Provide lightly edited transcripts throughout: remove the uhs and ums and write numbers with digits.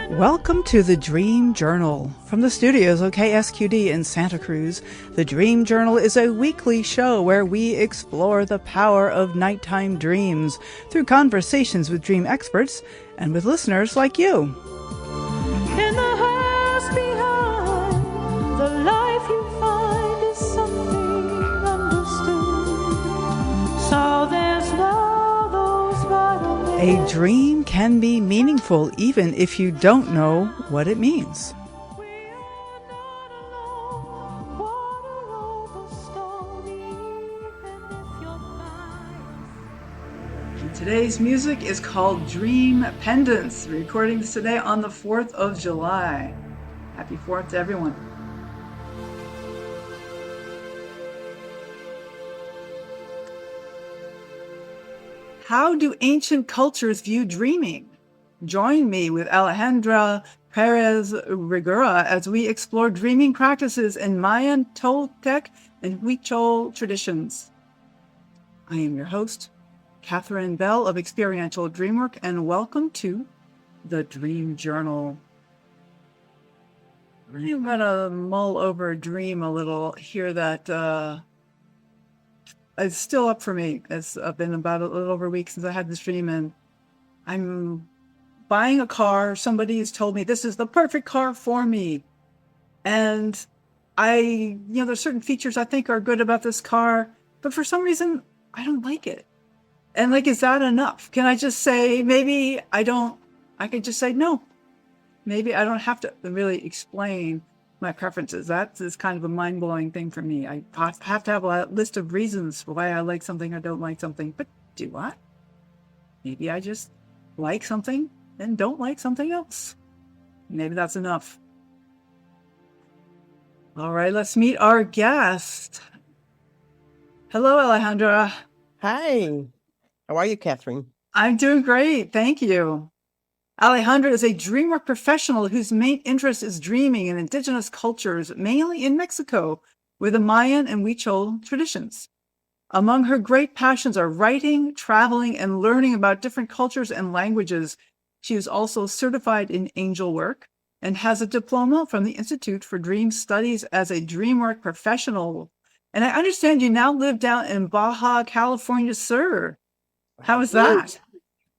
Welcome to the Dream Journal. From the studios of KSQD in Santa Cruz, the Dream Journal is a weekly show where we explore the power of nighttime dreams through conversations with dream experts and with listeners like you. In the house behind, the life you find is something understood. So there's love, those vital A dream can be meaningful even if you don't know what it means. Today's music is called Dream Pendants. Recordings today on the 4th of July. Happy 4th to everyone. How do ancient cultures view dreaming? Join me with Alejandra Perez Regura as we explore dreaming practices in Mayan-Toltec and Huichol traditions. I am your host, Katherine Bell of Experiential Dreamwork, and welcome to the Dream Journal. I'm going to mull over a dream a little here that it's still up for me. It's been about a little over a week since I had this dream, and I'm buying a car. Somebody has told me this is the perfect car for me. And there's certain features I think are good about this car, but for some reason, I don't like it. And is that enough? Can I just say, maybe I can just say no. Maybe I don't have to really explain my preferences. That is kind of a mind-blowing thing for me. I have to have a list of reasons why I like something or don't like something. But do what? Maybe I just like something and don't like something else. Maybe that's enough. All right, let's meet our guest. Hello, Alejandra. Hi. How are you, Catherine? I'm doing great. Thank you. Alejandra is a Dreamwork professional whose main interest is dreaming in indigenous cultures, mainly in Mexico, with the Mayan and Huichol traditions. Among her great passions are writing, traveling, and learning about different cultures and languages. She is also certified in angel work and has a diploma from the Institute for Dream Studies as a Dreamwork professional. And I understand you now live down in Baja, California, sir. How is that?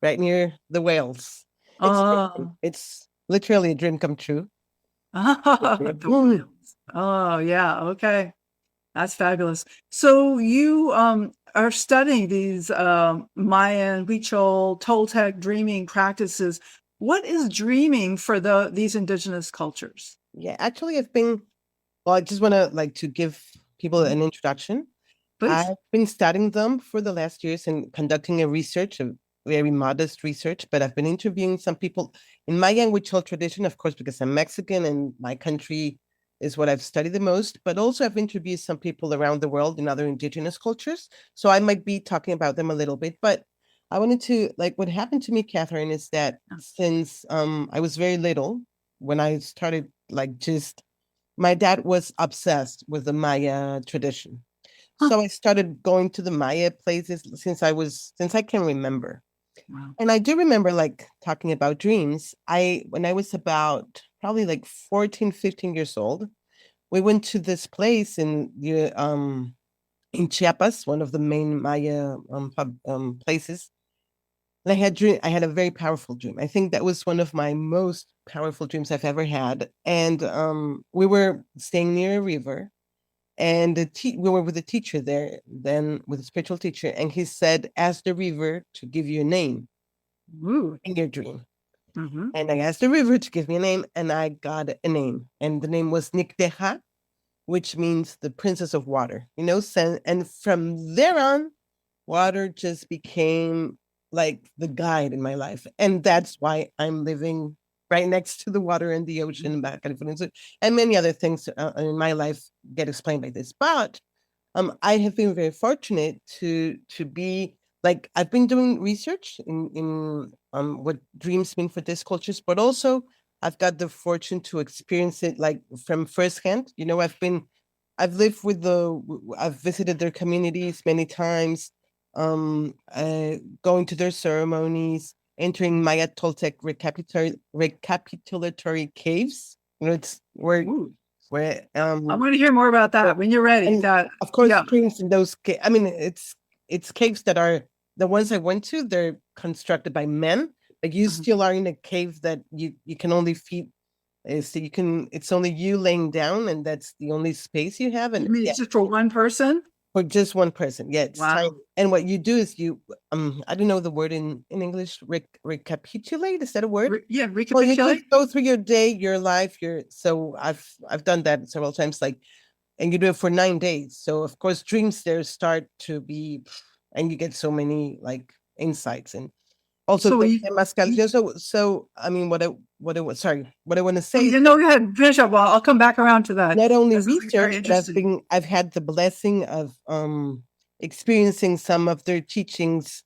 Right near the whales. It's literally a dream come true. The whales. Oh, yeah. Okay. That's fabulous. So you are studying these Mayan, Huichol, Toltec dreaming practices. What is dreaming for these indigenous cultures? Yeah, actually, I just want to give people an introduction. Please. I've been studying them for the last years and conducting a very modest research, but I've been interviewing some people in my Huichol tradition, of course, because I'm Mexican and my country is what I've studied the most, but also I've interviewed some people around the world in other indigenous cultures. So I might be talking about them a little bit, but I wanted to, what happened to me, Catherine, is that since I was very little, when I started, my dad was obsessed with the Maya tradition. So I started going to the Maya places since I can remember. Wow. And I do remember talking about dreams. When I was about probably 14, 15 years old, we went to this place in Chiapas, one of the main Maya places. And I had a very powerful dream. I think that was one of my most powerful dreams I've ever had. And we were staying near a river. And we were with a teacher there, then with a spiritual teacher, and he said, ask the river to give you a name in your dream. Mm-hmm. And I asked the river to give me a name, and I got a name. And the name was Nicteja, which means the princess of water. And from there on, water just became the guide in my life. And that's why I'm living right next to the water and the ocean in Baja California. And many other things in my life get explained by this. But I have been very fortunate to be I've been doing research in what dreams mean for these cultures, but also I've got the fortune to experience it from firsthand. I've visited their communities many times, going to their ceremonies entering Mayan-Toltec recapitulatory caves. It's where Ooh. where I want to hear more about that when you're ready. and That of course yeah. dreams in those I mean, it's caves that are the ones I went to. They're constructed by men, but you still are in a cave that you can only feed. So you can. It's only you laying down, and that's the only space you have. And You mean yeah, it's just for one person? for just one person. Yeah, it's tiny. Wow. And what you do is you I don't know the word in English. Recapitulate, is that a word? Yeah, Well, you recapitulate. just go through your day, your life, your so I've done that several times, like, and you do it for 9 days. So of course dreams there start to be, and you get so many like insights. And also So the we, temazcal. So I mean, what I was sorry, what I want to say is, you know, go ahead, finish up. Well, I'll come back around to that. not only That sounds like very research, but interesting. I've had the blessing of experiencing some of their teachings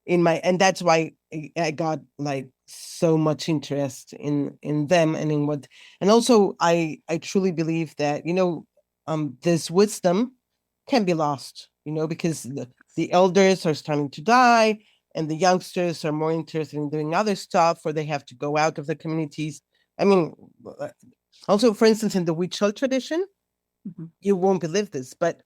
in my, and that's why I got like so much interest in them and in what, and also I truly believe that, this wisdom can be lost, because the elders are starting to die, and the youngsters are more interested in doing other stuff, or they have to go out of the communities. I mean, also, for instance, in the Huichol tradition, Mhm. you won't believe this, but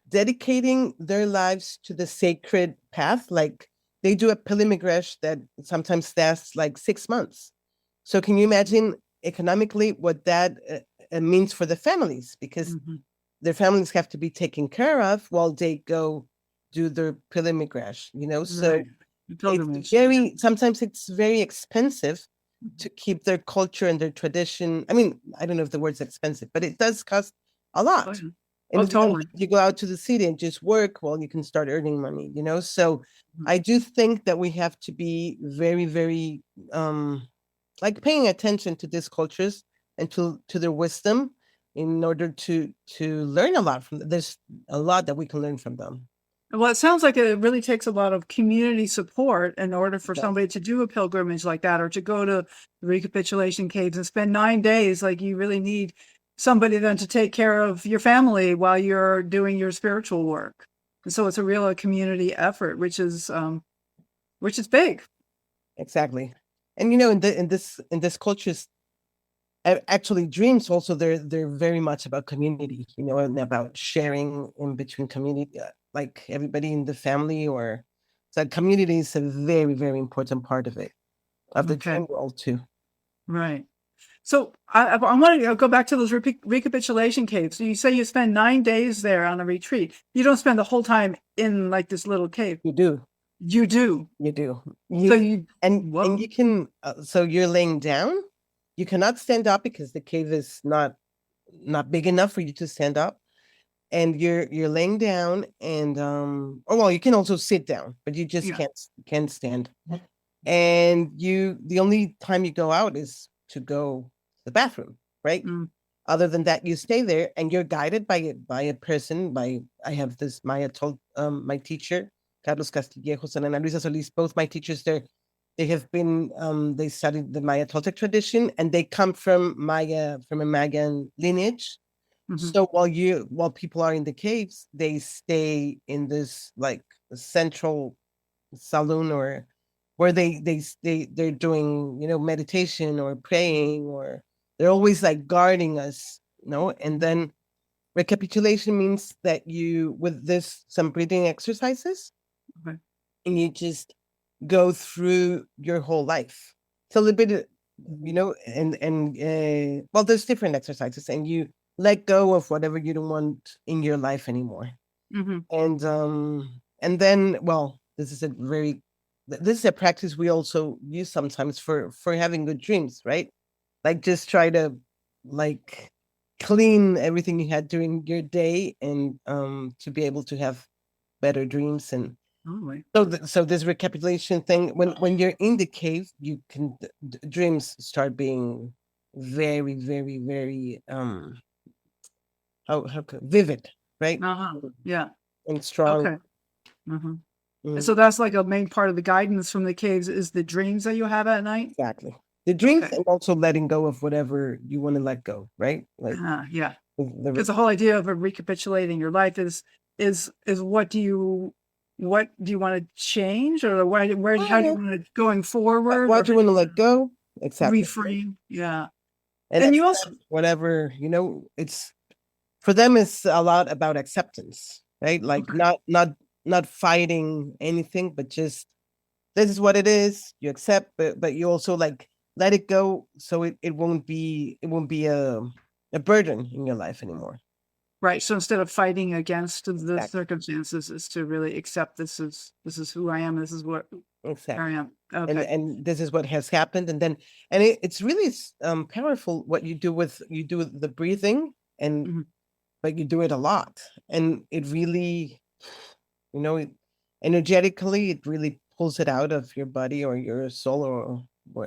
dedicating their lives to the sacred path, like they do a pilgrimage that sometimes lasts like 6 months. So can you imagine economically what that means for the families? Because Mhm. their families have to be taken care of while they go do their pilgrimage, so Right. Pilgrimage. sometimes it's very expensive to keep their culture and their tradition. I mean, I don't know if the word's expensive, but it does cost a Oh, lot. yeah. And Oh, if you don't, totally. you go out to the city and just work, well, you can start earning money, So Mhm. I do think that we have to be very, very like paying attention to these cultures and to their wisdom in order to learn a lot from them. There's a lot that we can learn from them. Well, it sounds like it really takes a lot of community support in order for It does. somebody to do a pilgrimage like that, or to go to the recapitulation caves and spend 9 days. Like, you really need somebody then to take care of your family while you're doing your spiritual work. And so it's a real community effort, which is big. Exactly. And in this cultures, actually dreams also, they're very much about community, and about sharing in between community, like everybody in the family, or so community is a very, very important part of it, of the Okay, dream world too. right. So I want to go back to those recapitulation caves. So you say you spend 9 days there on a retreat. You don't spend the whole time in like this little cave. You do. You do. You do. So You you, and whoa. you can, so you're laying down. You cannot stand up because the cave is not big enough for you to stand up. And you're laying down, and or well, you can also sit down, but you just Yeah. can't stand. And the only time you go out is to go to the bathroom, right? Mm, Other than that, you stay there, and you're guided by a person. I have this Maya told my teacher, Carlos Castillejos and Ana Luisa Solis, both my teachers there. They have been they studied the Maya-Toltec tradition, and they come from a Mayan lineage. mhm. So while people are in the caves, they stay in this like central saloon, or where they're doing, meditation or praying, or they're always like guarding us, and then recapitulation means that you, with this, some breathing exercises, Okay. and you just go through your whole life. It's a little bit, and well, there's different exercises, and you let go of whatever you don't want in your life anymore. Mhm. And then, well, this is a practice we also use sometimes for having good dreams, right? Like, just try to like clean everything you had during your day, and to be able to have better dreams. And Oh, wait. so this recapitulation thing, when you're in the cave, you can dreams start being very, very, very vivid, right? Uh-huh. Yeah. And strong. Okay. Mhm. And Mhm. so that's like a main part of the guidance from the caves is the dreams that you have at night? Exactly. The dreams, Okay. and also letting go of whatever you want to let go, right? Like Yeah. the Because the whole idea of recapitulating your life is what do you what do you want to change, or how do you want it going forward, Why or do you want to let go? Exactly. reframe? Yeah. And And you also, accept whatever, it's for them it's a lot about acceptance, right? Like okay. not fighting anything, but just this is what it is. You accept, but you also like let it go, so it won't be a burden in your life anymore. Right. So instead of fighting against the Exactly. circumstances, is to really accept this is who I am. This is what I Exactly. am. And Okay. and this is what has happened, and then it's really powerful what you do with the breathing, and Mhm. but you do it a lot, and it really, it, energetically it really pulls it out of your body or your soul or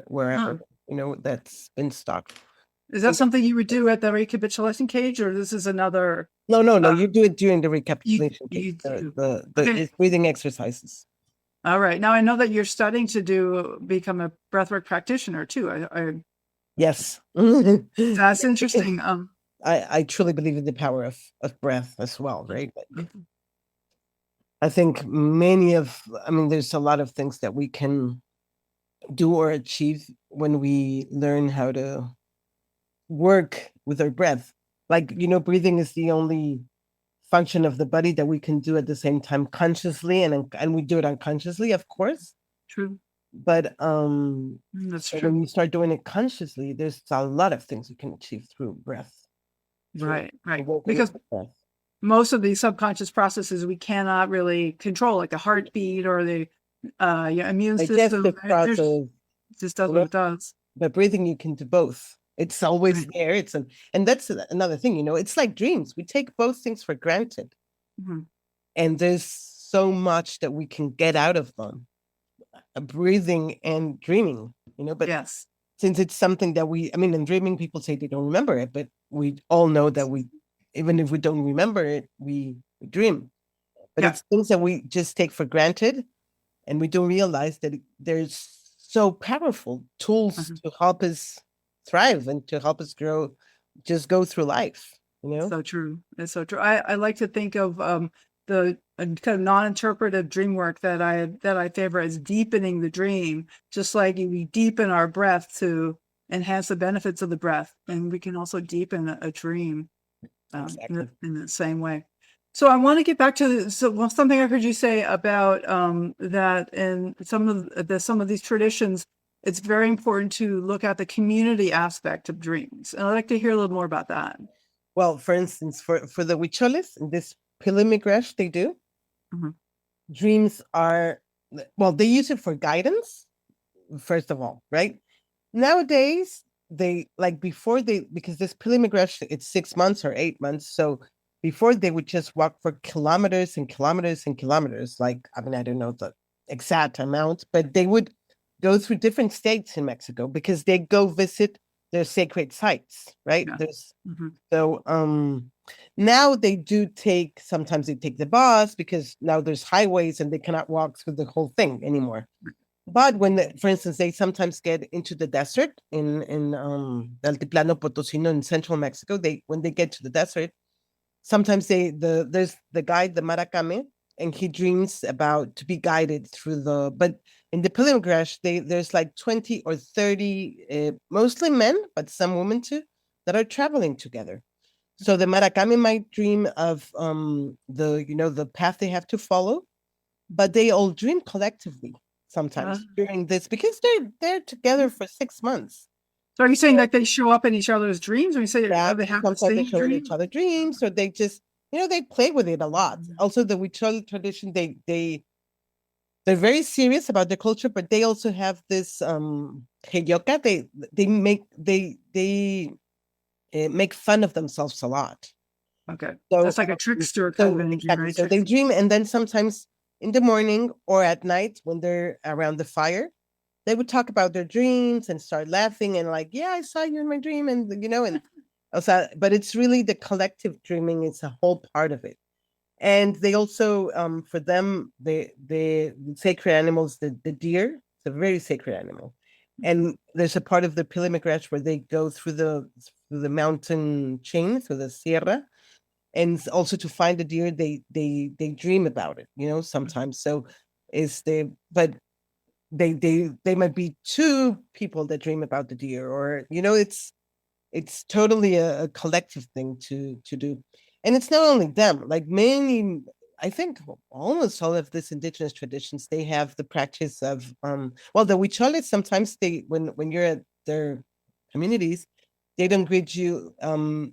wherever, Huh. that's been stuck. Is that And something you would do at the recapitulation cage, or this is another? no, Uh, you do it during the you recapitulation case, you do. Okay. it's breathing exercises. All right. Now I know that you're studying to become a breathwork practitioner too. Yes. That's Because interesting. I truly believe in the power of breath as well, right? Like, Mhm. I think there's a lot of things that we can do or achieve when we learn how to work with our breath. Like, breathing is the only function of the body that we can do at the same time consciously, and we do it unconsciously, of course. True. But That's so true. when you start doing it consciously, there's a lot of things you can achieve through breath, through Right. Right. working Because with breath. most of these subconscious processes we cannot really control, like the heartbeat or the your immune system. Digestive There's process, just does you what know, it does. but breathing you can do both. It's always Right. there. And that's another thing, it's like dreams. We take both things for granted, Mhm. and there's so much that we can get out of them, breathing and dreaming, but Yes. since it's something that in dreaming, people say they don't remember it, but we all know that even if we don't remember it, we dream. But Yeah. it's things that we just take for granted, and we don't realize that there's so powerful tools Mhm. to help us thrive and to help us grow, just go through life, So true. It's so true. I like to think of the kind of non-interpretive dream work that I favor as deepening the dream, just like we deepen our breath to enhance the benefits of the breath, and we can also deepen a dream Exactly. in the same way. So I want to get back to something I heard you say about that in some of these traditions, it's very important to look at the community aspect of dreams, and I'd like to hear a little more about that. Well, for instance, for the Huicholes, in this pilgrimage they do, Mhm. dreams are, well, they use it for guidance, first of all, right? Nowadays, they like before they because this pilgrimage, it's 6 months or 8 months. So before they would just walk for kilometers and kilometers and kilometers. Like, I don't know the exact amount, but they would go through different states in Mexico because they go visit their sacred sites, right? Yeah. There's Mhm. so now sometimes they take the bus because now there's highways and they cannot walk through the whole thing anymore. But for instance, they sometimes get into the desert in Altiplano Potosino in central Mexico. When they get to the desert, sometimes there's the guide, the Maracame, and he dreams about to be guided through but in the pilgrimage, there's like 20 or 30, mostly men, but some women too, that are traveling together. So the Maracame might dream of the path they have to follow, but they all dream collectively Uh, sometimes during this because they're together for 6 months. so are you saying that they show up in each other's dreams, or you say Yeah, they have the sometimes they same show in each dream? other dreams, or they just they play with it a lot. Mhm. Also, the Huichol tradition, they're very serious about their culture, but they also have this heyoka. They make fun of themselves a lot. Okay, So, that's like a trickster kind of energy, exactly. right? So they dream, and then sometimes in the morning or at night when they're around the fire, they would talk about their dreams and start laughing and like, yeah, I saw you in my dream, and also, but it's really the collective dreaming is a whole part of it. And they also, for them, the sacred animals, the deer, it's a very sacred animal. And there's a part of the pilgrimage where they go through the mountain chain, through the sierra, and also to find the deer, they dream about it, sometimes. So but they might be two people that dream about the deer, or it's totally a collective thing to do. And it's not only them, like many, I think almost all of these indigenous traditions, they have the practice of well, the Huicholes, sometimes when you're at their communities, they don't greet you.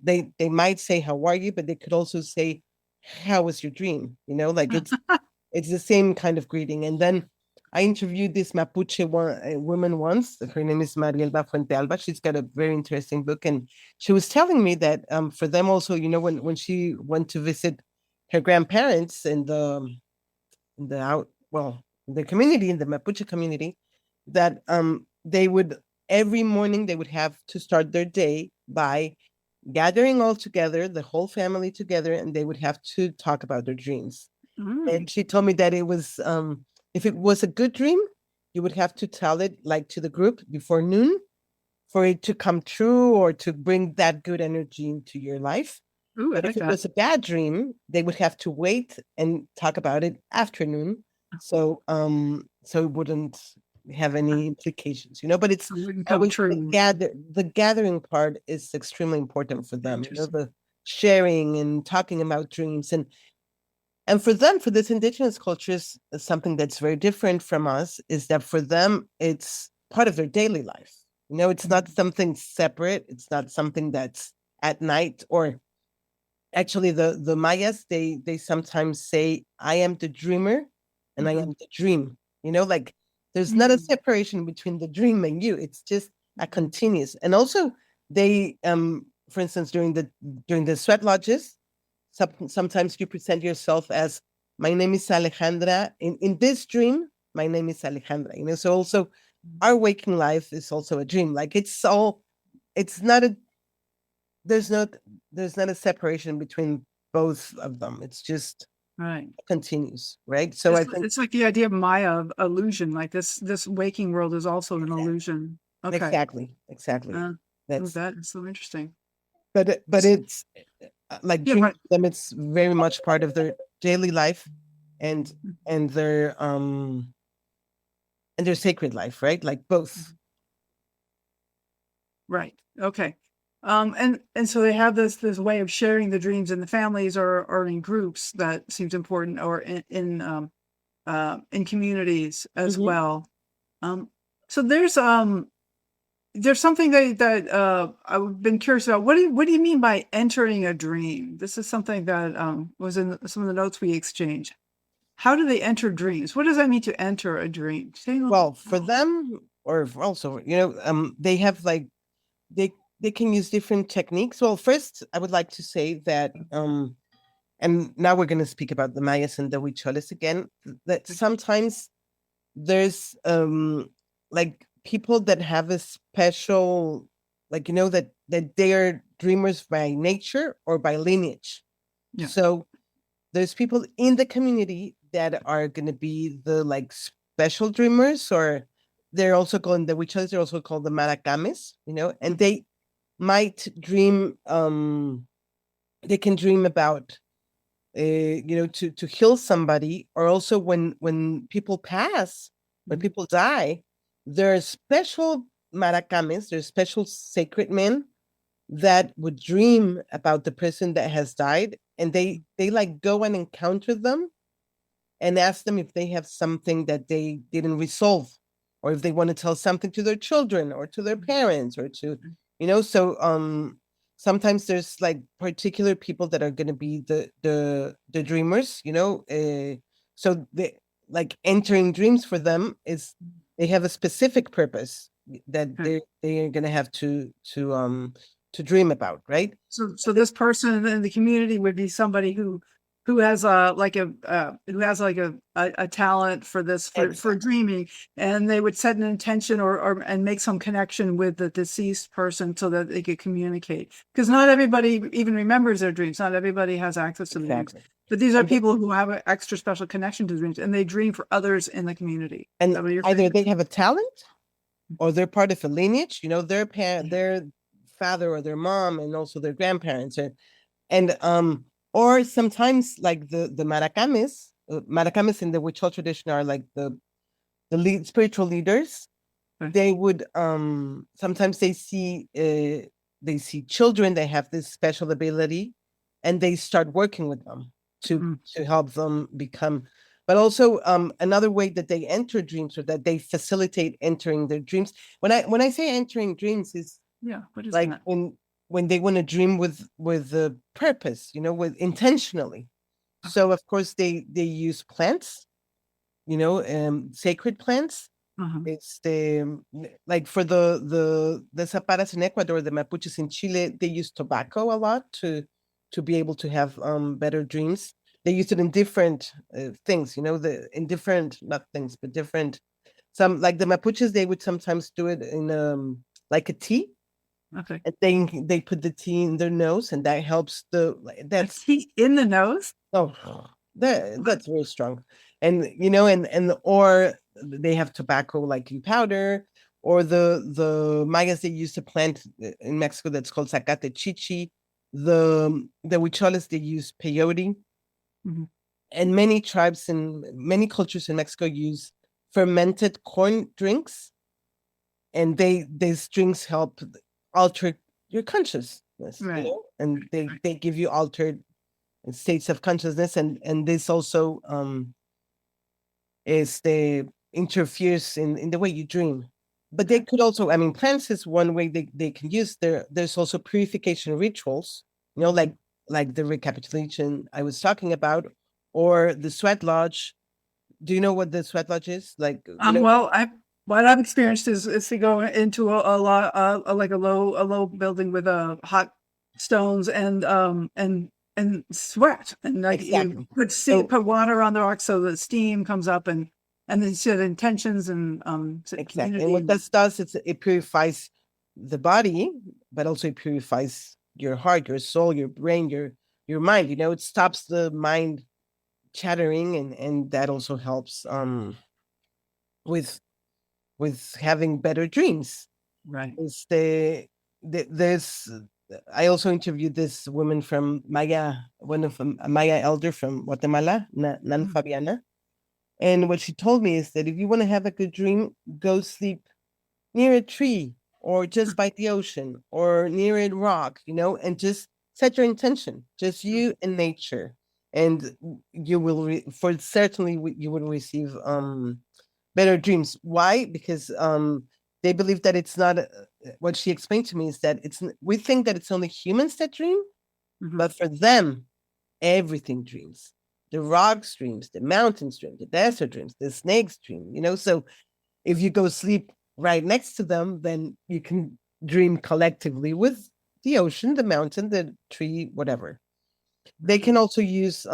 They might say how are you, but they could also say how was your dream, like it's the same kind of greeting. And then I interviewed this Mapuche woman once. Her name is Marielba Fuente Alba. She's got a very interesting book. And she was telling me that for them also, when she went to visit her grandparents in the out, well, the community, in the Mapuche community, that they would, every morning, they would have to start their day by gathering all together, the whole family together, and they would have to talk about their dreams. And she told me that it was, if it was a good dream, you would have to tell it like to the group before noon for it to come true or to bring that good energy into your life. Ooh, I But like if it that. was a bad dream, they would have to wait and talk about it after noon. So it wouldn't have any implications, but it's It wouldn't come always true. the gathering part is extremely important for them, the sharing and talking about dreams. And for them, for this indigenous cultures, something that's very different from us is that for them, it's part of their daily life. It's not something separate. It's not something that's at night. Or actually, the Mayas, they sometimes say, I am the dreamer and I am the dream. Like there's not a separation between the dream and you. It's just a continuous. And also they, for instance, during the sweat lodges, sometimes you present yourself as, my name is Alejandra. In this dream, my name is Alejandra. So also our waking life is also a dream. Like it's not there's not a separation between both of them. It's just Right. continues, right? So I think it's like the idea of Maya, of illusion. Like this waking world is also an illusion. Okay. exactly. That is so interesting. But it's like Yeah, dream but for them, it's very much part of their daily life and their sacred life, right? Like both. right. Okay. And so they have this way of sharing the dreams in the families or in groups that seems important, or in communities as well. So there's something that I've been curious about. What do you mean by entering a dream? This is something that was in some of the notes we exchanged. How do they enter dreams? What does that mean to enter a dream? Well, for them, or also, they have like they can use different techniques. Well, first, I would like to say that and now we're going to speak about the Mayas and the Huicholes again, that sometimes there's like people that have a special, like that they are dreamers by nature or by lineage. Yeah. So there's people in the community that are going to be the like special dreamers, or they're also called the Huicholes, they're also called the Maracames, and they might dream, they can dream about to heal somebody, or also when people pass, when people die, there are special Maracames, there's special sacred men that would dream about the person that has died, and they like go and encounter them and ask them if they have something that they didn't resolve, or if they want to tell something to their children or to their parents, or to so sometimes there's like particular people that are going to be the dreamers, so they like entering dreams for them is they have a specific purpose that they're going to have to dream about, right? So this person in the community would be somebody who has a talent for this, for dreaming, and they would set an intention or and make some connection with the deceased person so that they could communicate, because not everybody even remembers their dreams, not everybody has access to the dreams, but these are people who have an extra special connection to the dreams, and they dream for others in the community. And either they have a talent or they're part of a lineage, their father or their mom and also their grandparents, and or sometimes like the maracames in the Huichol tradition are like the spiritual leaders. Okay. They would sometimes they see children, they have this special ability, and they start working with them to help them become. But also another way that they enter dreams, or that they facilitate entering their dreams. When I say entering dreams, is Yeah. What is like that? when they want to dream with a purpose, with intentionally. So of course they use plants, sacred plants. Uh-huh. It's like for the Zaparas in Ecuador, the Mapuches in Chile, they use tobacco a lot to be able to have better dreams. They use it in different things, in different, not things, but different. Some, like the Mapuches, they would sometimes do it in like a tea, Okay. and they put the tea in their nose, and that helps that's Heat in the nose. oh, that's very strong. And or they have tobacco like in powder, or the Mayas, they use a plant in Mexico that's called zacate chichi. The Huicholes, they use peyote. Mhm. And many tribes and many cultures in Mexico use fermented corn drinks, and these drinks help alter your consciousness, Right. and they Right. they give you altered states of consciousness, and this also is the interferes in the way you dream. But they could also, I mean, plants is one way they can use. There's also purification rituals, like the recapitulation I was talking about, or the sweat lodge. Do you know what the sweat lodge is? Like, Well, what I've experienced is to go into a lot like a low building with hot stones and sweat, and like you exactly. put water on the rock so the steam comes up, and then set intentions and Exactly. And community. what this does is it purifies the body, but also it purifies your heart, your soul, your brain, your mind. It stops the mind chattering, and that also helps with having better dreams. Right. It's there's I also interviewed this woman from Maya, one of a Maya elder from Guatemala, Nan Mm. Fabiana. And what she told me is that if you want to have a good dream, go sleep near a tree, or just by the ocean, or near a rock, and just set your intention, just you and nature. And you will, for certainly, you will receive better dreams. Why? Because they believe that it's not, what she explained to me is that we think that it's only humans that dream, Mhm. but for them, everything dreams. The rocks dreams, the mountains dream, the desert dreams, the snakes dream, so if you go sleep right next to them, then you can dream collectively with the ocean, the mountain, the tree, whatever. They can also use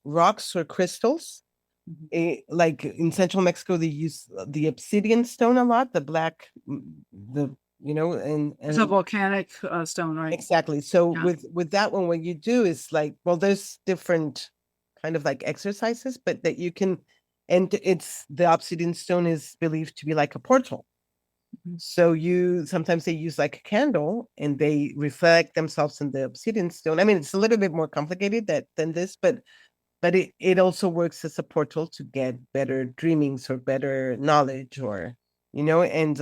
rocks or crystals. Mhm. Like in central Mexico, they use the obsidian stone a lot, the black, the It's a and volcanic stone, right? exactly. So Yeah. with that one, what you do is like, well, there's different kind of like exercises, but that you can, and it's the obsidian stone is believed to be like a portal. Mhm. So sometimes they use like a candle, and they reflect themselves in the obsidian stone. I mean, it's a little bit more complicated than this, but it also works as a portal to get better dreamings or better knowledge, or and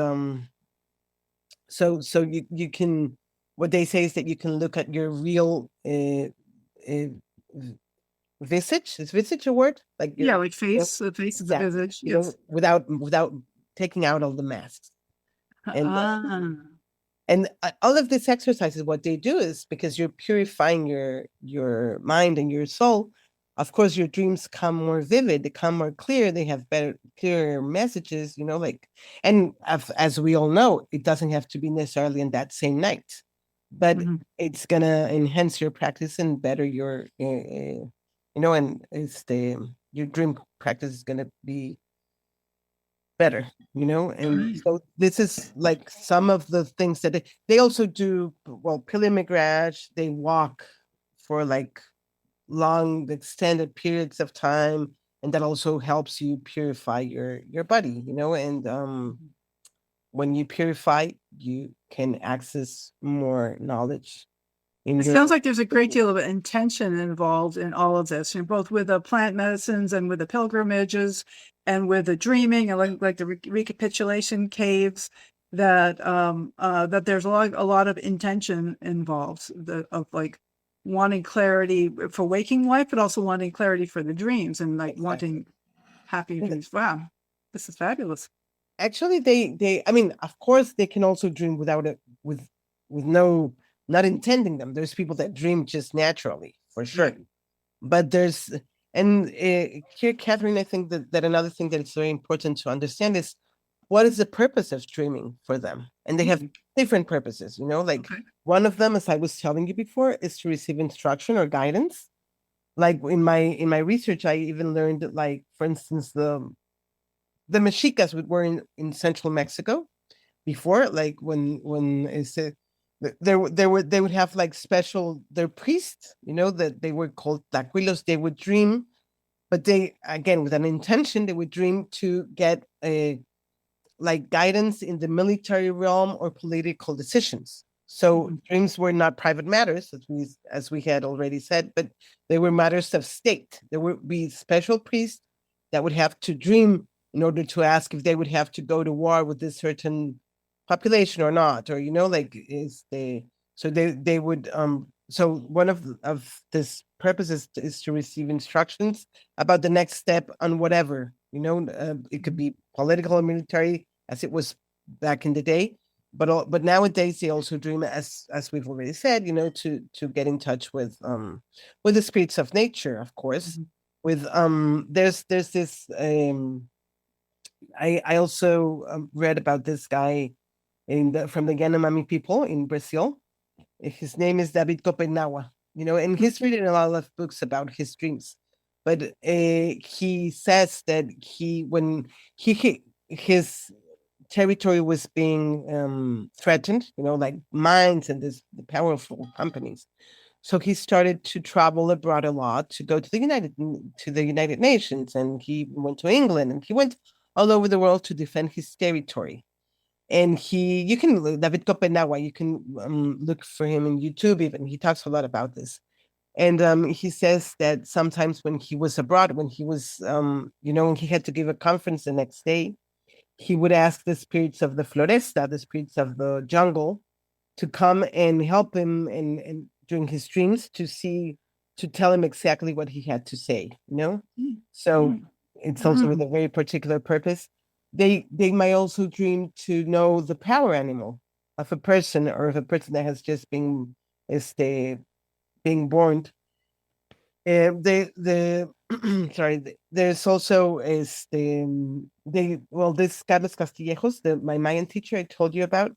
so you can, what they say is that you can look at your real uh, visage. Is visage a word? Like Yeah, your, like face, the face of the exactly, visage. Yes. without taking out all the masks. And Ah. all of these exercises, what they do is, because you're purifying your mind and your soul, of course your dreams come more vivid, they come more clear, they have better, clearer messages, like, and as we all know, it doesn't have to be necessarily in that same night, but Mhm. it's gonna enhance your practice and better your and it's your dream practice is gonna be better, and Right. so this is like some of the things that they also do. Well, pilgrimage, they walk for like long extended periods of time, and that also helps you purify your body, and Mhm. when you purify, you can access more knowledge, in It your sounds like there's a great deal of intention involved in all of this, both with the plant medicines and with the pilgrimages and with the dreaming and like the recapitulation caves. That there's a lot of intention involved of like wanting clarity for waking life, but also wanting clarity for the dreams and like wanting happy dreams. Wow, this is fabulous. actually I mean, of course they can also dream without it, with no, not intending them. There's people that dream just naturally, for sure. But there's, and here, Catherine, I think that another thing that is very important to understand is what is the purpose of dreaming for them. And they have different purposes, like Okay. one of them, as I was telling you before, is to receive instruction or guidance. Like in my research, I even learned that, like, for instance, the Mexicas were in central Mexico before, like when is it, they would have like special, their priests, that they were called taquilos. They would dream, but they, again, with an intention, they would dream to get a, like, guidance in the military realm or political decisions. So dreams were not private matters, as we had already said, but they were matters of state. There would be special priests that would have to dream in order to ask if they would have to go to war with this certain population or not, or like, is they, so they would, so one of this purposes is to receive instructions about the next step on whatever, it could be political or military, as it was back in the day, but nowadays they also dream, as we've already said, to get in touch with the spirits of nature, of course. With there's this I also read about this guy from the Yanomami people in Brazil. His name is David Copenaua, and he's written a lot of books about his dreams. But he says that when his territory was being threatened, like mines and the powerful companies. So he started to travel abroad a lot, to go to the United Nations, and he went to England, and he went all over the world to defend his territory. And you can, David Copenaua, you can look for him in YouTube even. He talks a lot about this. And he says that sometimes when he was abroad, when he was, when he had to give a conference the next day, he would ask the spirits of the floresta, the spirits of the jungle, to come and help him and during his dreams to tell him exactly what he had to say, So it's also with a very particular purpose. They might also dream to know the power animal of a person, or of a person that has just been being born. Sorry, there's also this Carlos Castillejos, my Mayan teacher I told you about.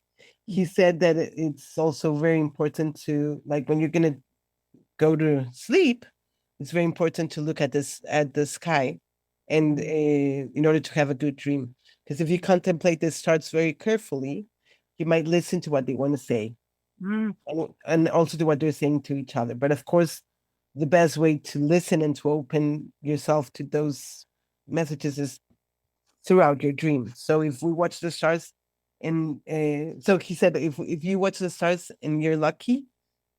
He said that it's also very important to, like, when you're gonna go to sleep, it's very important to look at the sky, and in order to have a good dream. Because if you contemplate the stars very carefully, you might listen to what they want to say, and also to what they're saying to each other. But of course, the best way to listen and to open yourself to those messages is throughout your dream. So if we watch the stars, and so he said, if you watch the stars and you're lucky,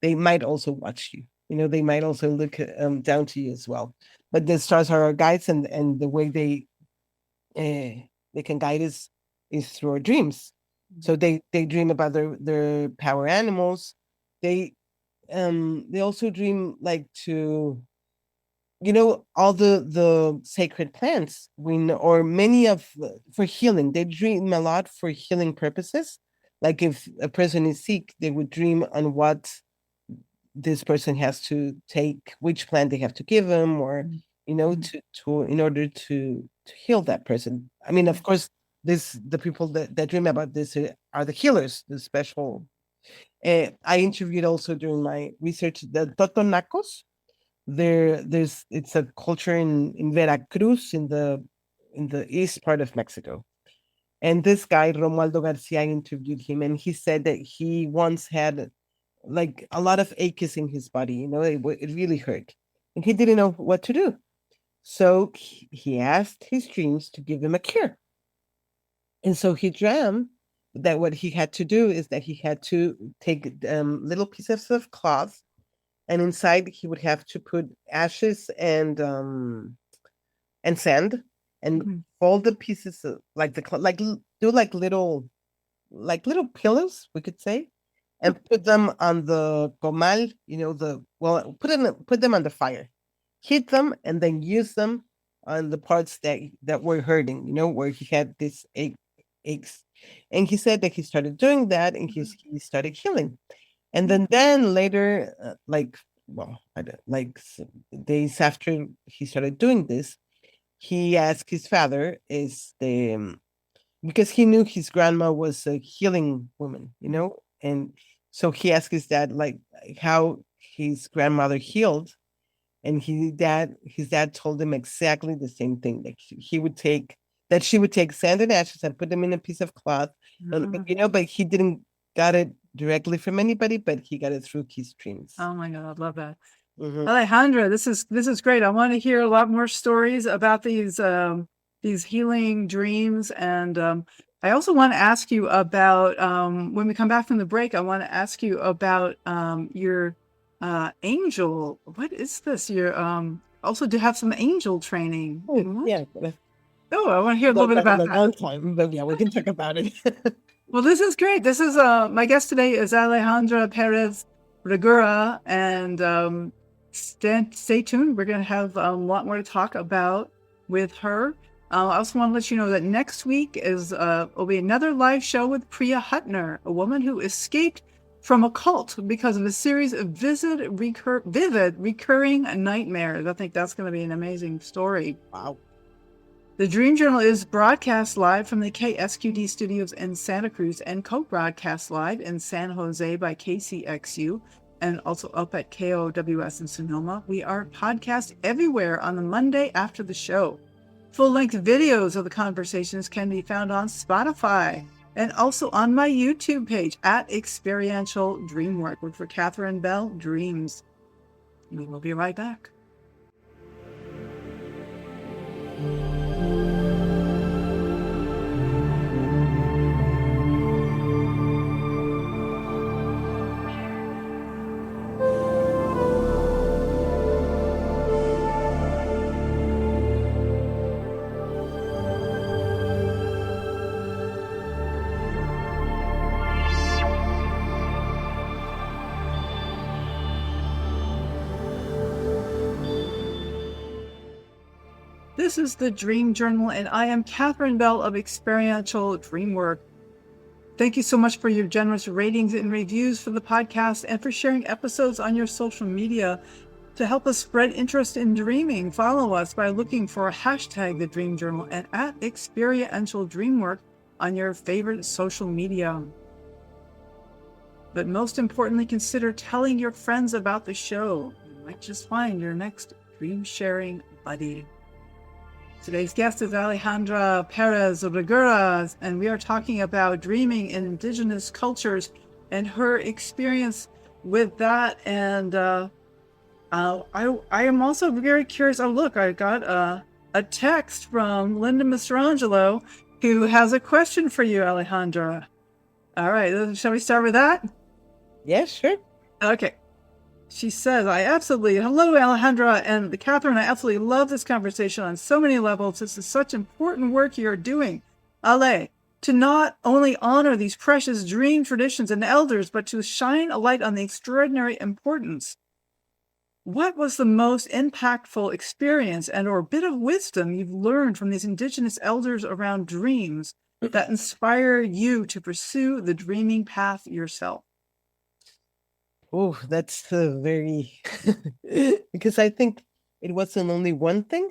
they might also watch you. They might also look down to you as well. But the stars are our guides, and the way they can guide us is through our dreams. So they dream about their power animals. They also dream, like, to, all the sacred plants, or many of, for healing. They dream a lot for healing purposes. Like if a person is sick, they would dream on what this person has to take, which plant they have to give them, or to in order to heal that person. I mean, of course, the people that dream about this are the healers, the special. I interviewed also during my research the Totonacos. It's a culture in Veracruz, in the east part of Mexico. And this guy Romualdo Garcia, I interviewed him, and he said that he once had, like, a lot of aches in his body. It really hurt, and he didn't know what to do. So he asked his dreams to give him a cure. And so he dreamt that what he had to do is that he had to take little pieces of cloth, and inside he would have to put ashes and sand, and Mhm. fold the pieces of, like do like little pillows, we could say, and put them on the comal, put them on the fire, heat them, and then use them on the parts that were hurting, where he had this aches. And he said that he started doing that, and he started healing. And then later, days after he started doing this, he asked his father, because he knew his grandma was a healing woman, and so he asked his dad, like, how his grandmother healed, and his dad told him exactly the same thing, that she would take sand and ashes and put them in a piece of cloth, but he didn't got it directly from anybody, but he got it through his dreams. Oh my God, I love that. Mhm. Alejandra, this is great. I want to hear a lot more stories about these healing dreams, and I also want to ask you about when we come back from the break. I want to ask you about your angel. What is this? Your also to have some angel training. Yeah, Oh, I want to hear a little bit about that. long time, but yeah, we can talk about it. Well, this is great. This is my guest today is Alejandra Perez Regura, and stay tuned. We're going to have a lot more to talk about with her. I also want to let you know that next week will be another live show with Priya Hutner, a woman who escaped from a cult because of a series of vivid recurring nightmares. I think that's going to be an amazing story. Wow. The Dream Journal is broadcast live from the KSQD studios in Santa Cruz and co-broadcast live in San Jose by KCXU and also up at KOWS in Sonoma. We are podcast everywhere on the Monday after the show. Full-length videos of the conversations can be found on Spotify and also on my YouTube page at Experiential Dreamwork. Look for Katherine Bell Dreams. We will be right back. This is the Dream Journal, and I am Katherine Bell of Experiential Dreamwork. Thank you so much for your generous ratings and reviews for the podcast and for sharing episodes on your social media. To help us spread interest in dreaming, follow us by looking for hashtag the Dream Journal and at Experiential Dreamwork on your favorite social media. But most importantly, consider telling your friends about the show. You might just find your next dream sharing buddy. Today's guest is Alejandra Perez Regura, and we are talking about dreaming in Indigenous cultures and her experience with that. And I am also very curious. Oh, look, I got a text from Linda Mastrangelo, who has a question for you, Alejandra. All right, shall we start with that? Yeah, sure. Okay. She says, hello, Alejandra and Katherine, I absolutely love this conversation on so many levels. This is such important work you're doing, Ale, to not only honor these precious dream traditions and elders, but to shine a light on the extraordinary importance. What was the most impactful experience and or bit of wisdom you've learned from these Indigenous elders around dreams that inspire you to pursue the dreaming path yourself? Oh, that's very because I think it wasn't only one thing.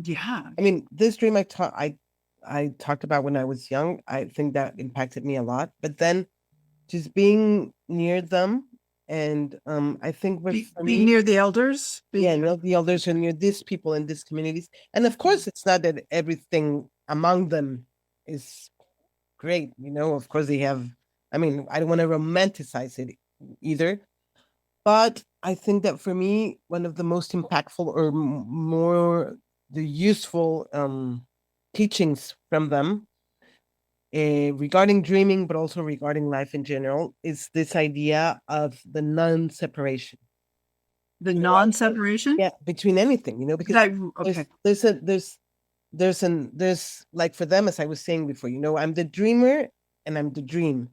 Yeah. I mean, this dream I talked about when I was young, I think that impacted me a lot. But then just being near them, and I think for Being me, near the elders. the elders are near these people in these communities. And of course, it's not that everything among them is great. Of course they have, I mean, I don't want to romanticize it either. But I think that for me, one of the most impactful or more the useful teachings from them regarding dreaming, but also regarding life in general, is this idea of the non-separation. The non-separation? Yeah, between anything, because Okay. there's like for them, as I was saying before, I'm the dreamer and I'm the dream.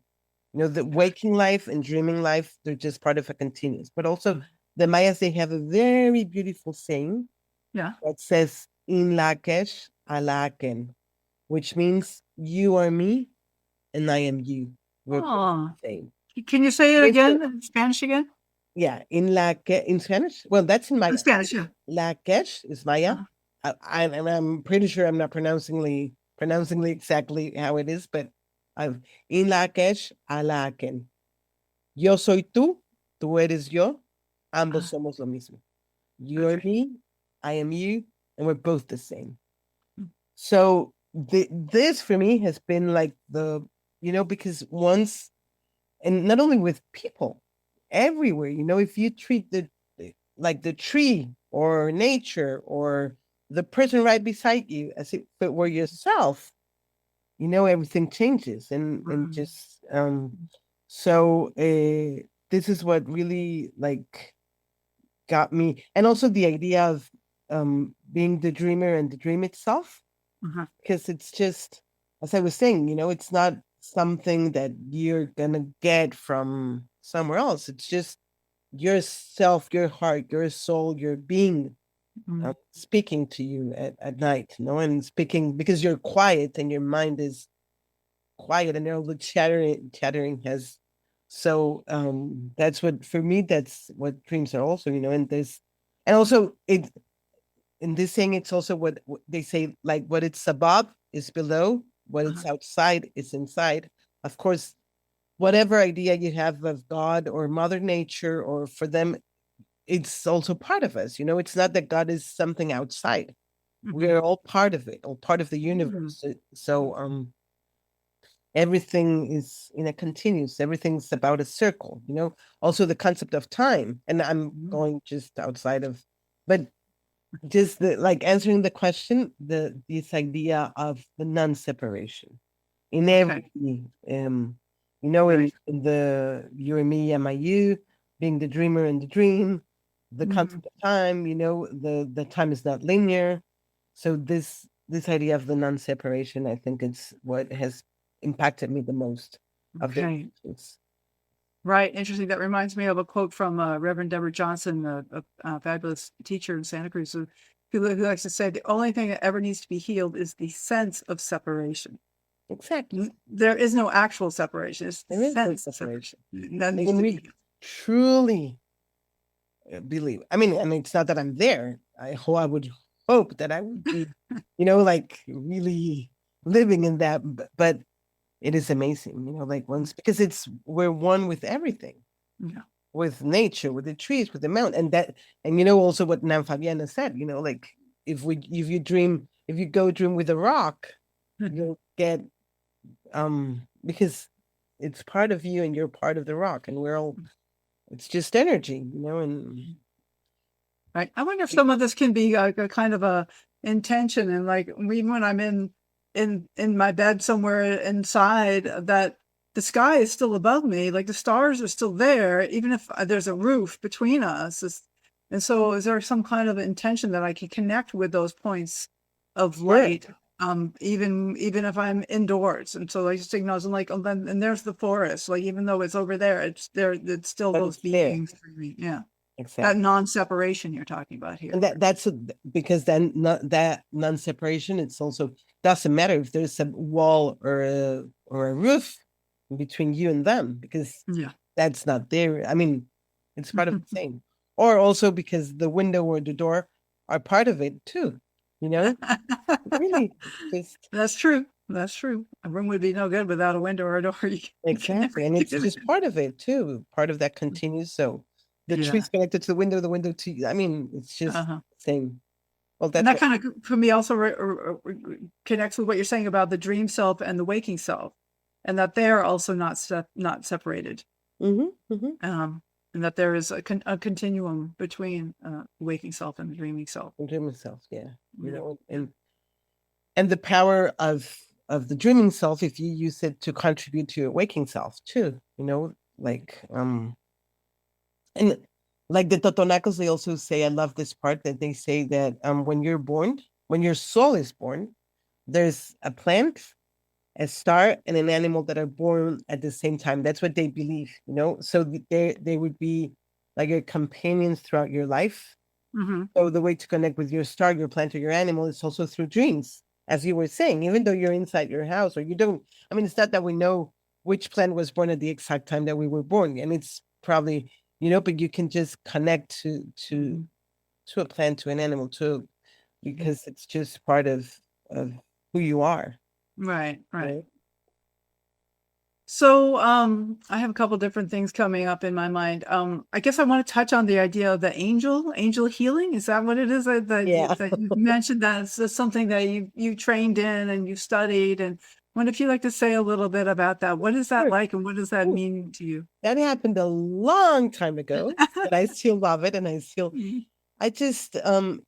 The waking life and dreaming life, they're just part of a continuous. But also the Mayas, they have a very beautiful saying Yeah. that says in lakesh alaken, which means you are me and I am you. We're both Oh, the same. can you say it It's again in Spanish again? Yeah, in Spanish. Well, that's in In Maya. Spanish, yeah. Lakesh is Maya. Uh-huh. And I'm pretty sure I'm not pronouncingly exactly how it is, but I've in Lakesh alaken. Yo soy tú, tú eres yo, ambos somos lo mismo. You're Okay. me, I am you, and we're both the same. Mm. So this for me has been like because once, and not only with people, everywhere, if you treat like the tree or nature or the person right beside you as if it were yourself, everything changes and just so this is what really like got me, and also the idea of being the dreamer and the dream itself, Uh-huh. because it's just, as I was saying, it's not something that you're gonna get from somewhere else. It's just yourself, your heart, your soul, your being speaking to you at night, and speaking because you're quiet and your mind is quiet and all the chattering has. So that's what, for me, that's what dreams are also, and this, and also it in this thing, it's also what they say, like what it's above is below, what it's outside is inside. Of course, whatever idea you have of God or Mother Nature, or for them, it's also part of us. It's not that God is something outside. We're all part of it, all part of the universe. So everything is in a continuous, everything's about a circle, also the concept of time. And I'm going just outside of, but just like answering the question, this idea of the non-separation in every Right. in the you and me and my you, being the dreamer and the dream, the concept of time, the time is not linear. So this idea of the non-separation, I think it's what has impacted me the most of the Okay. Right. Interesting. That reminds me of a quote from Reverend Deborah Johnson, a fabulous teacher in Santa Cruz, who likes to say the only thing that ever needs to be healed is the sense of separation. Exactly. There is no actual separation. It's the There is no sense of separation. separation. That needs When to we be healed. truly believe, I mean, and it's not that I'm there. I would hope that I would be, like really living in that, but it is amazing, like once, because we're one with everything, Yeah. with nature, with the trees, with the mountain, and also what Nan Fabiana said, like if you go dream with a rock, you'll get because it's part of you and you're part of the rock, and it's just energy, and Right. I wonder if some of this can be a kind of a intention, and like even when I'm in my bed somewhere inside, that the sky is still above me, like the stars are still there, even if there's a roof between us. And so is there some kind of intention that I can connect with those points of light, even if I'm indoors? And so like just acknowledging, like, oh, then and there's the forest, like even though it's over there, it's there, it's still but those it's there. beings for me. Yeah. Exactly. That non-separation you're talking about here. And that's because then that non-separation, it's also doesn't matter if there's a wall or a roof between you and them, because that's not there. I mean, it's part of the same. Or also because the window or the door are part of it too. Really, that's true. That's true. A room would be no good without a window or a door. Exactly, and it's just part of it too. Part of that continues. So the tree's connected to the window to you. I mean, it's just the same. Well, and that kind of, for me, also connects with what you're saying about the dream self and the waking self, and that they're also not separated. And that there is a continuum between waking self and the dreaming self. The dreaming self, yeah. And the power of the dreaming self if you use it to contribute to your waking self too, like and like the Totonacos, they also say, I love this part that they say that when you're born, when your soul is born, there's a plant, a star, and an animal that are born at the same time. That's what they believe, so they would be like your companions throughout your life. So the way to connect with your star, your plant, or your animal is also through dreams, as you were saying, even though you're inside your house or you don't. I mean, it's not that we know which plant was born at the exact time that we were born, and it's probably, but you can just connect to a plant, to an animal, too, because it's just part of who you are. Right. Right. So I have a couple different things coming up in my mind. I guess I want to touch on the idea of the angel healing. Is that what it is that you mentioned? That's something that you trained in and you studied. And I wonder if you'd like to say a little bit about that. What is that Sure. like, and what does that mean to you? That happened a long time ago, but I still love it, and I just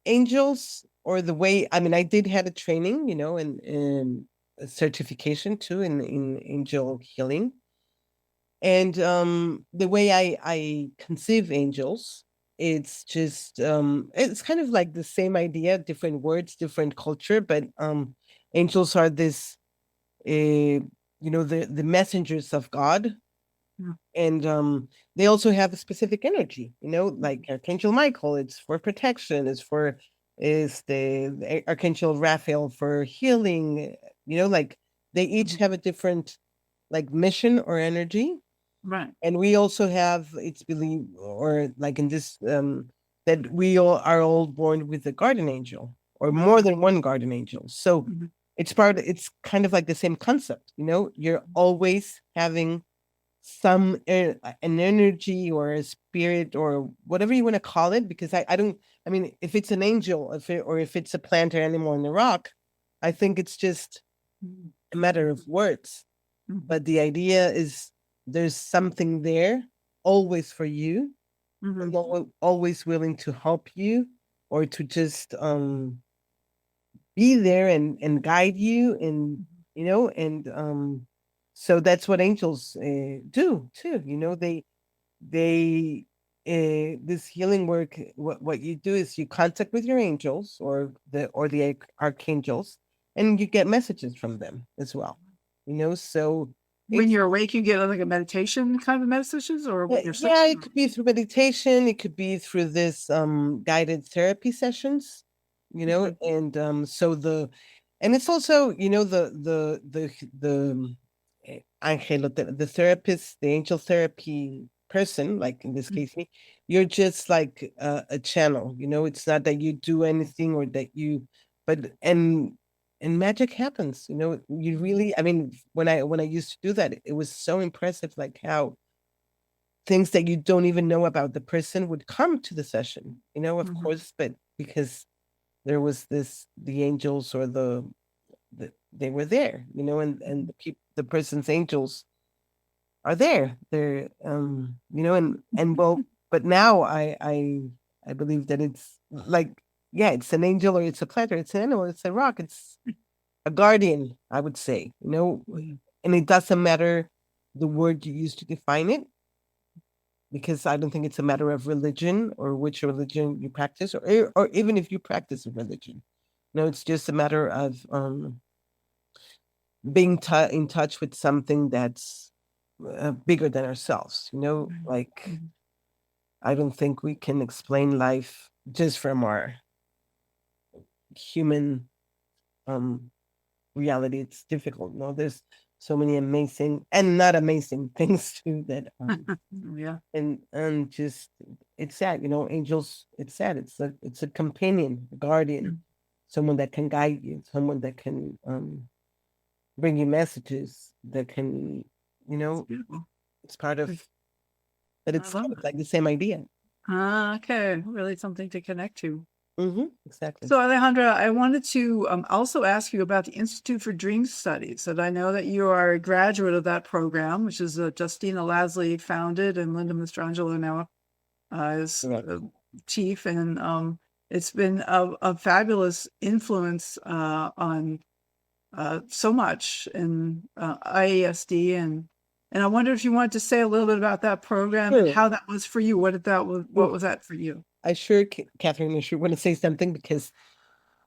angels, or the way, I mean, I did had a training, and a certification too in angel healing. And the way I conceive angels, it's just it's kind of like the same idea, different words, different culture, but angels are this the messengers of God. Yeah. And they also have a specific energy, like Archangel Michael, it's for protection, is the Archangel Raphael for healing, like they each have a different like mission or energy. Right. And we also have, it's believed, or like in this that we all are all born with a guardian angel, or more than one guardian angel. So it's kind of like the same concept, you're always having some an energy or a spirit or whatever you want to call it, because I mean, if it's an angel, or if it's a plant or animal in the rock, I think it's just a matter of words. But the idea is there's something there always for you, and always willing to help you, or to just be there and guide you, and and so that's what angels do too. They this healing work, what you do is you contact with your angels, or the archangels, and you get messages from them as well, so When you're awake, you get like a meditation kind of messages, or when you're yeah, it could be through meditation, it could be through this guided therapy sessions, and and it's also, the angelo, the therapist, the angel therapy person, like in this case me, you're just like a channel, it's not that you do anything, or that you, but and magic happens, you really, I mean, when I used to do that, it was so impressive, like how things that you don't even know about the person would come to the session, of course, but because there was the angels, or they were there, and the person's angels are there. They're, and well, but now I believe that it's like, yeah, it's an angel, or it's a plant, or it's an animal, it's a rock, it's a guardian, I would say, and it doesn't matter the word you use to define it, because I don't think it's a matter of religion, or which religion you practice, or even if you practice a religion. No, it's just a matter of being in touch with something that's bigger than ourselves. Like I don't think we can explain life just from our human reality. It's difficult. There's so many amazing and not amazing things too that yeah. And just, it's sad, angels, it's sad, it's a companion, a guardian, someone that can guide you, someone that can bring you messages, that can, it's part of, but it's kind of like the same idea. Okay, really something to connect to. Exactly. So Alejandra, I wanted to also ask you about the Institute for Dream Studies. And I know that you are a graduate of that program, which is Justina Lasley founded, and Linda Mastrangelo now is chief. And it's been a fabulous influence on so much in IASD, and I wonder if you wanted to say a little bit about that program and Sure. how that was for you. What was that for you? Catherine, I sure want to say something because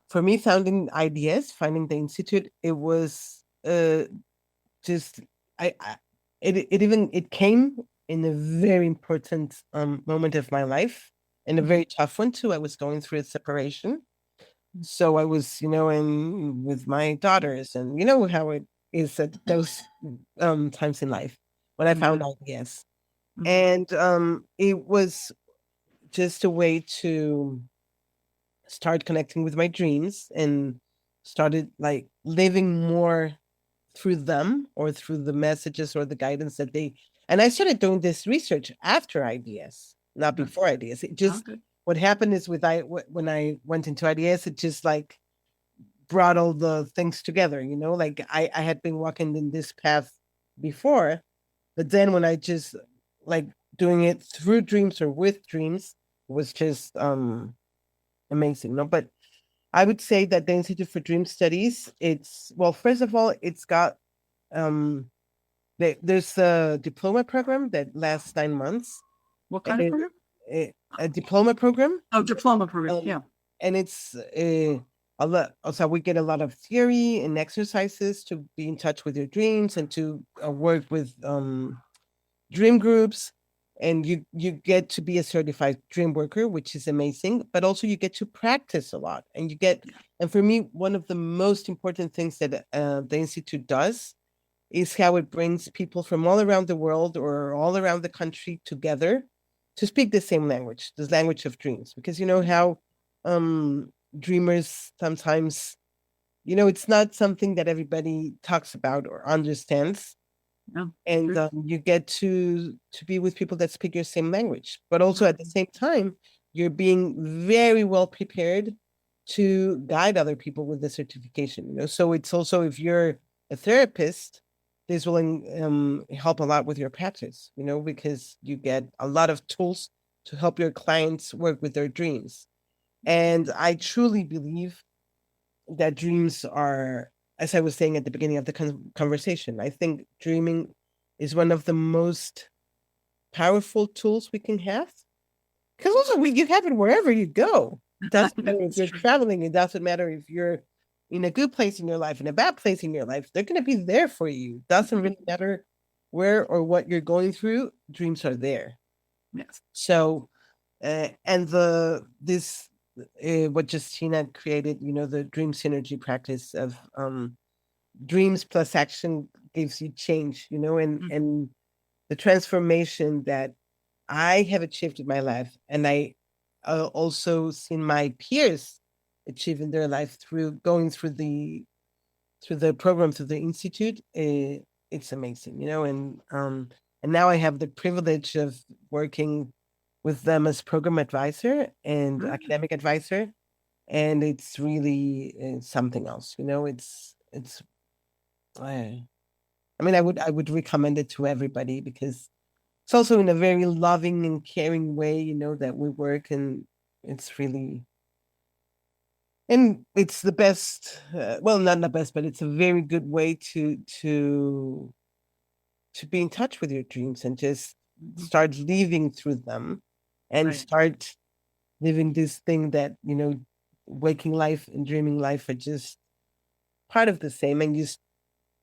for me, finding the institute, it was just I it came in a very important moment of my life, and a very tough one too. I was going through a separation, so I was, in with my daughters, and you know how it is at those times in life when I found IDS, and it was just a way to start connecting with my dreams and started like living more through them or through the messages or the guidance that they. And I started doing this research after IDS, not before IDS. It just Okay. What happened is when I went into IDS, it just like brought all the things together, like I had been walking in this path before, but then when I just like doing it through dreams or with dreams was just amazing. No, but I would say that the Institute for Dream Studies, well, first of all, it's got there's a diploma program that lasts 9 months. What kind of and program? a diploma program. Oh, diploma program. Yeah. And it's a lot. Also, we get a lot of theory and exercises to be in touch with your dreams and to work with dream groups. And you get to be a certified dream worker, which is amazing. But also you get to practice a lot, and and for me, one of the most important things that the institute does is how it brings people from all around the world or all around the country together to speak the same language, this language of dreams. Because you know how dreamers sometimes, it's not something that everybody talks about or understands. No. And you get to be with people that speak your same language, but also at the same time, you're being very well prepared to guide other people with the certification. So it's also, if you're a therapist, this will help a lot with your practice, because you get a lot of tools to help your clients work with their dreams. And I truly believe that dreams are, as I was saying at the beginning of the conversation, I think dreaming is one of the most powerful tools we can have. Because also, you have it wherever you go. It doesn't matter if you're traveling. It doesn't matter if you're in a good place in your life, in a bad place in your life. They're going to be there for you. It doesn't really matter where or what you're going through. Dreams are there. Yes. So, and what Justina created, the dream synergy practice of dreams plus action gives you change, and the transformation that I have achieved in my life, and I also seen my peers achieve in their life through going through the program, through the institute. It's amazing, and now I have the privilege of working with them as program advisor and academic advisor, and it's really something else. It's I mean, I would recommend it to everybody, because it's also in a very loving and caring way, that we work, and it's really, and it's the best. Well, not the best, but it's a very good way to be in touch with your dreams and just start living through them, and start living this thing that, waking life and dreaming life are just part of the same, and just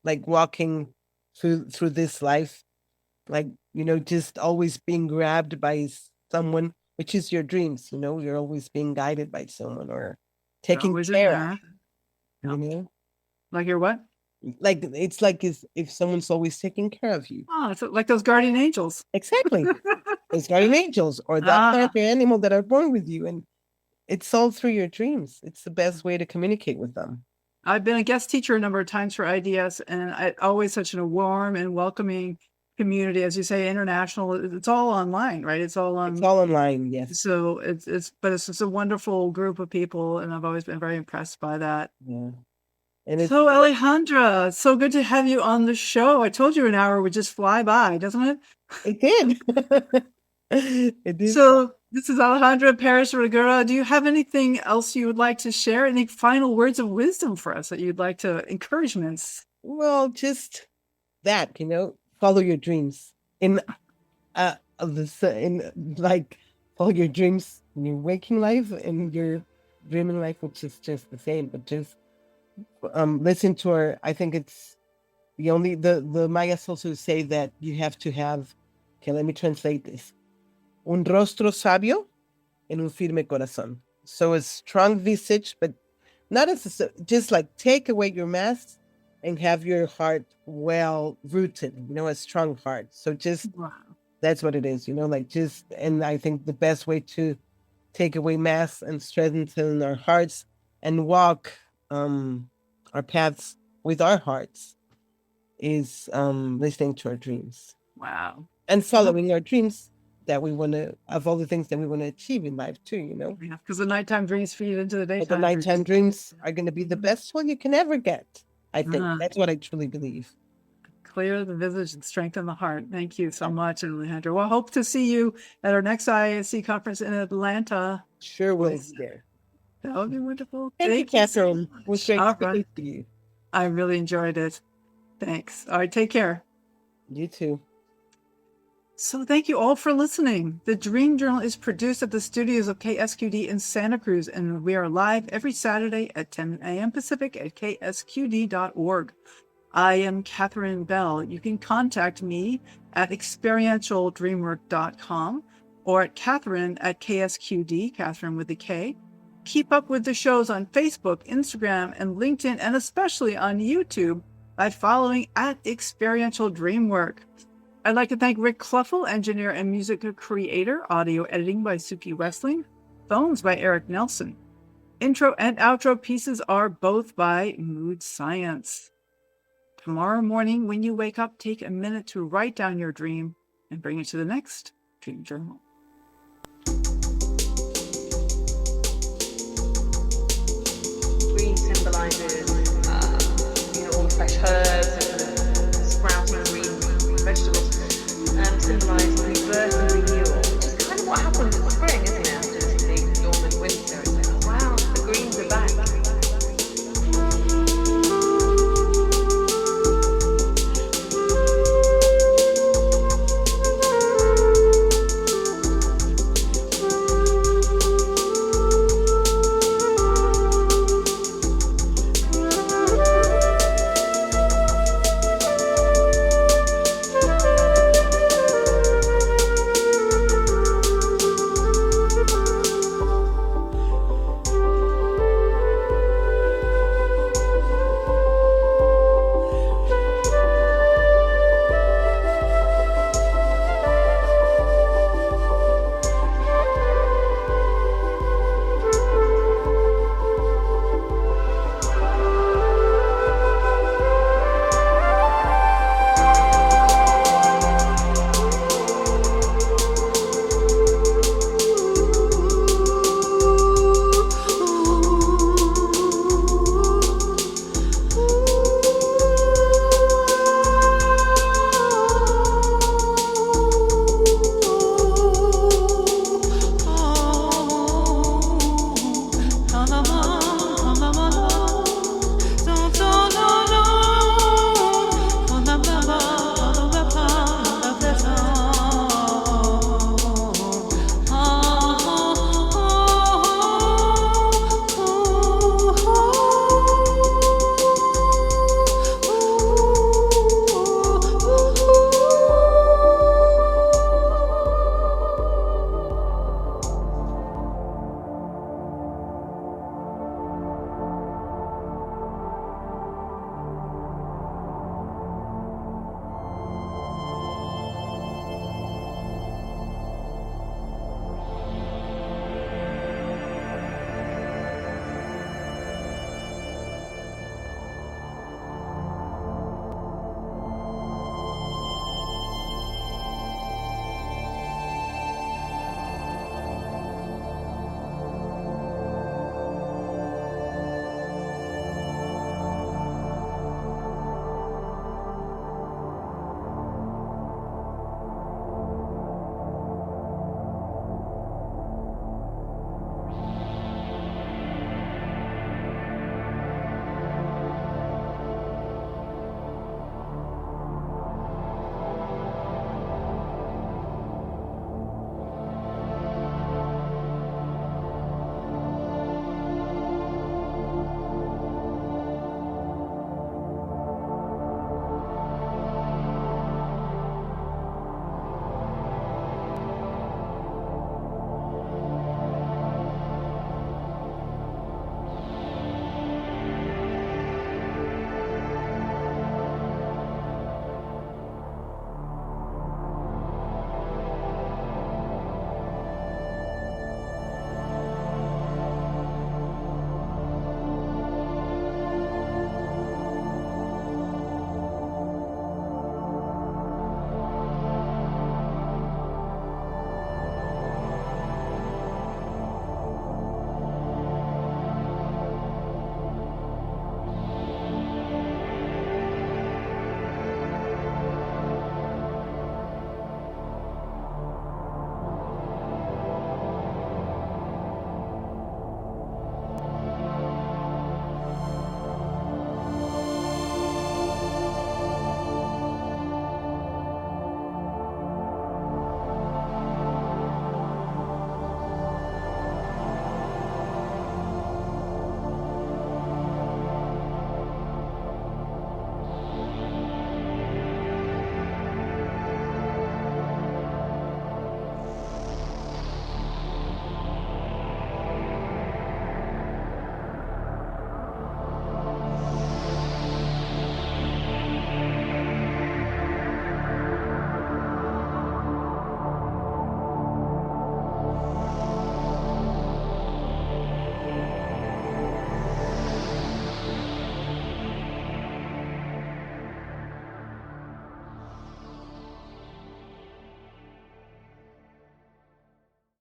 like walking through this life, like, just always being grabbed by someone, which is your dreams. You're always being guided by someone or taking care of, Like your what? Like, it's like if someone's always taking care of you. Oh, it's like those guardian angels. Exactly. Those guardian angels, or that plant or animal that are born with you, and it's all through your dreams. It's the best way to communicate with them. I've been a guest teacher a number of times for IDS, and always such a warm and welcoming community, as you say, international. It's all online, right? It's all online, yes. So it's just a wonderful group of people, and I've always been very impressed by that. Yeah. And so, Alejandra, so good to have you on the show. I told you an hour would just fly by, doesn't it? It did. It did. So This is Alejandra Perez Regura. Do you have anything else you would like to share? Any final words of wisdom for us that you'd like to, encouragements? Well, just that, follow your dreams. In like follow your dreams in your waking life and your dreaming life, which is just the same, but just listen to her. I think it's the Mayas also say that you have to have, okay, let me translate this. Un rostro sabio en un firme corazón. So a strong visage, but not as just like take away your mask and have your heart well rooted, a strong heart. So just Wow. that's what it is, and I think the best way to take away masks and strengthen our hearts and walk our paths with our hearts is listening to our dreams. Wow. And following our dreams that we want to, of all the things that we want to achieve in life too, Yeah, because the nighttime dreams feed into the daytime. But the nighttime dreams are going to be the best one you can ever get. I think Uh-huh. that's what I truly believe. Clear the visage and strengthen the heart. Thank you so much, Alejandra. Well, I hope to see you at our next ISC conference in Atlanta. Sure will be there. That would be wonderful. Thank you, Catherine. It was great All speaking right. to you. I really enjoyed it. Thanks. All right, take care. You too. So thank you all for listening. The Dream Journal is produced at the studios of KSQD in Santa Cruz, and we are live every Saturday at 10 a.m. Pacific at ksqd.org. I am Katherine Bell. You can contact me at experientialdreamwork.com or at Katherine at KSQD, Katherine with a K. Keep up with the shows on Facebook, Instagram, and LinkedIn, and especially on YouTube by following at Experiential Dreamwork. I'd like to thank Rick Cluffel, engineer and music creator, audio editing by Suki Westling, phones by Eric Nelson. Intro and outro pieces are both by Mood Science. Tomorrow morning, when you wake up, take a minute to write down your dream and bring it to the next Dream Journal. Green symbolizes, all the fresh herbs